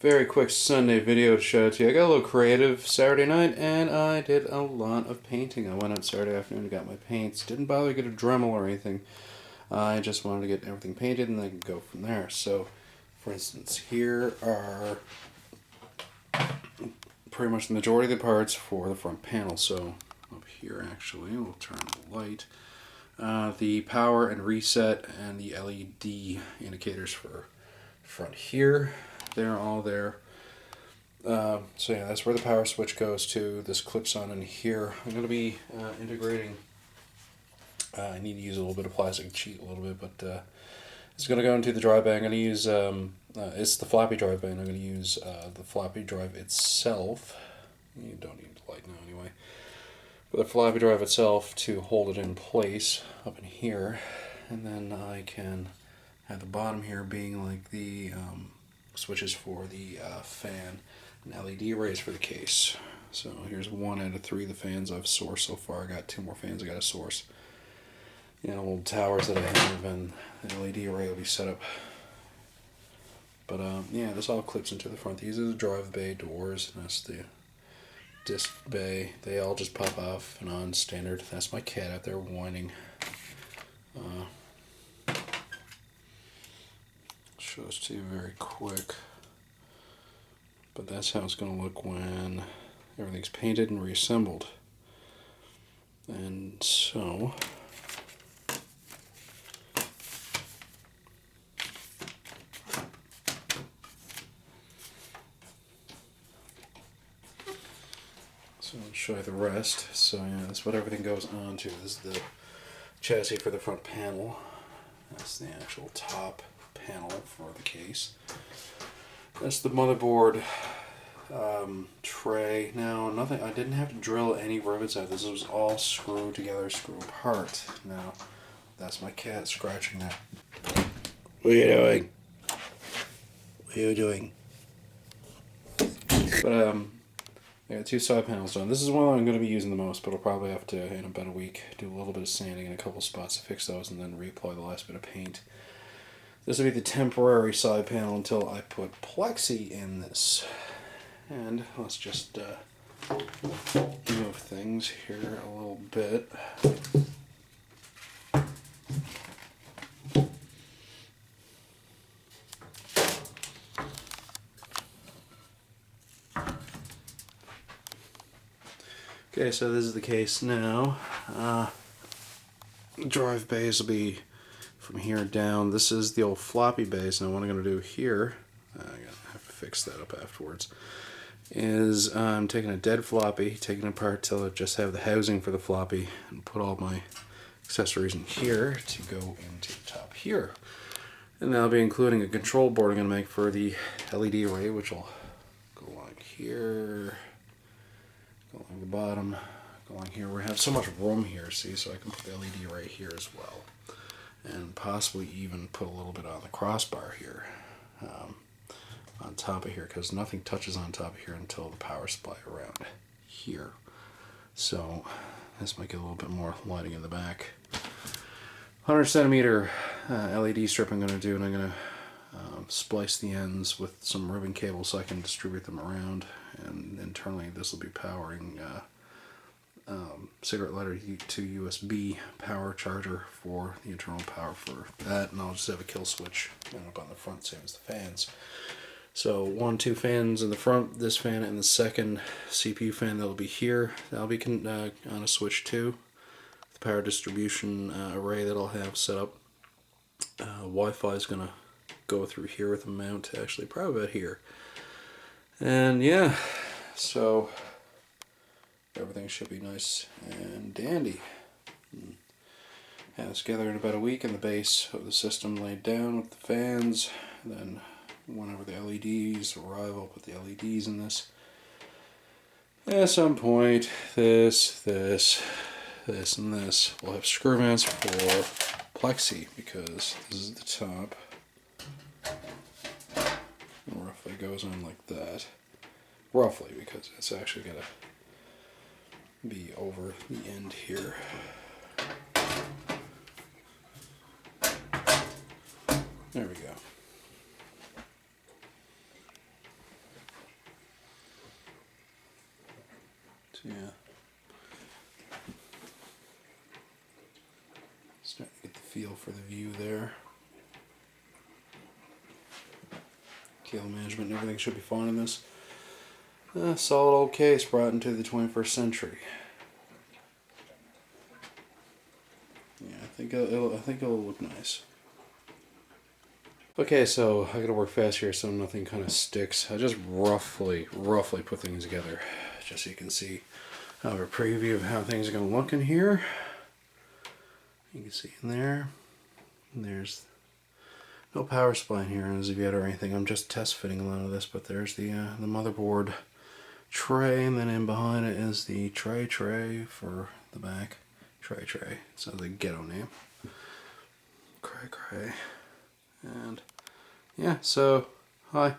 Very quick Sunday video to show to you. I got a little creative Saturday night and I did a lot of painting. I went out Saturday afternoon and got my paints. Didn't bother to get a Dremel or anything. I just wanted to get everything painted and then go from there. So, for instance, here are pretty much the majority of the parts for the front panel. So, up here actually, we'll turn the light. The power and reset and the LED indicators for front here. They're all there. So yeah, that's where the power switch goes to. This clips on in here. I'm going to be integrating. I need to use a little bit of plastic, cheat a little bit, but it's going to go into the drive bay. I'm going to use, it's the floppy drive bay, and I'm going to use the floppy drive itself. You don't need the light now anyway. But the floppy drive itself to hold it in place up in here. And then I can have the bottom here being like the switches for the fan and LED arrays for the case. So here's 1 out of 3 of the fans I've sourced so far. I got 2 more fans I got to source. You know, old towers that I have, and the LED array will be set up. But yeah, this all clips into the front. These are the drive bay doors, and that's the disc bay. They all just pop off and on standard. That's my cat out there whining. Show this to you very quick, but that's how it's going to look when everything's painted and reassembled. And so I'll show you the rest. So yeah, that's what everything goes on to. This is the chassis for the front panel. That's the actual top panel for the case. That's the motherboard tray. Now, nothing. I didn't have to drill any rivets out. This was all screwed together, screw apart. Now, that's my cat scratching that. What are you doing? What are you doing? But I got 2 side panels done. This is one I'm going to be using the most, but I'll probably have to, in about a week, do a little bit of sanding in a couple spots to fix those, and then reapply the last bit of paint. This will be the temporary side panel until I put plexi in this. And let's just move things here a little bit. Okay, so this is the case now. Drive bays will be from here down. This is the old floppy base. Now what I'm going to do here, I have to fix that up afterwards, is I'm taking a dead floppy, taking it apart till I just have the housing for the floppy, and put all my accessories in here to go into the top here. And I'll be including a control board I'm going to make for the LED array, which will go along here, go along the bottom, go along here. We have so much room here, see, so I can put the LED array here as well. And possibly even put a little bit on the crossbar here, on top of here, because nothing touches on top of here until the power supply around here. So this might get a little bit more lighting in the back. 100 centimeter LED strip I'm going to do, and I'm going to splice the ends with some ribbon cable so I can distribute them around. And internally this will be powering cigarette lighter to USB power charger for the internal power for that, and I'll just have a kill switch up on the front, same as the fans. So 1, 2 fans in the front, this fan, and the second CPU fan that'll be here, that'll be on a switch too. The power distribution array that I'll have set up. Wi-Fi is going to go through here with a mount, actually probably about here. And yeah, so everything should be nice and dandy. Have this together in about a week, and the base of the system laid down with the fans. And then whenever the LEDs arrive, I'll put the LEDs in this. At some point, this, and this. We'll have screw mounts for plexi, because this is the top. And roughly goes on like that. Roughly, because it's actually going to be over the end here. There we go. So yeah. Starting to get the feel for the view there. Cable management and everything should be fine in this. Solid old case brought into the 21st century. Yeah, I think it'll look nice. Okay, so I gotta work fast here so nothing kind of sticks. I just roughly put things together, just so you can see. I have a preview of how things are gonna look in here. You can see in there. And there's no power supply in here as of yet or anything. I'm just test fitting a lot of this, but there's the motherboard tray, and then in behind it is the tray for the back. Tray. Sounds like a ghetto name. Cray. And yeah, so hi.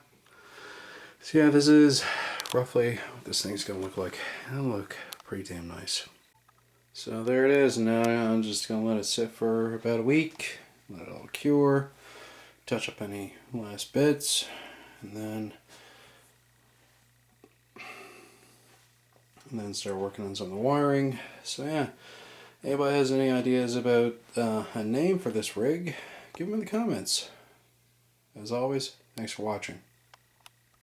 So yeah, this is roughly what this thing's gonna look like. It'll look pretty damn nice. So there it is. Now I'm just gonna let it sit for about a week, let it all cure, touch up any last bits, and then start working on some of the wiring. So yeah, anybody has any ideas about a name for this rig, give them in the comments. As always, thanks for watching.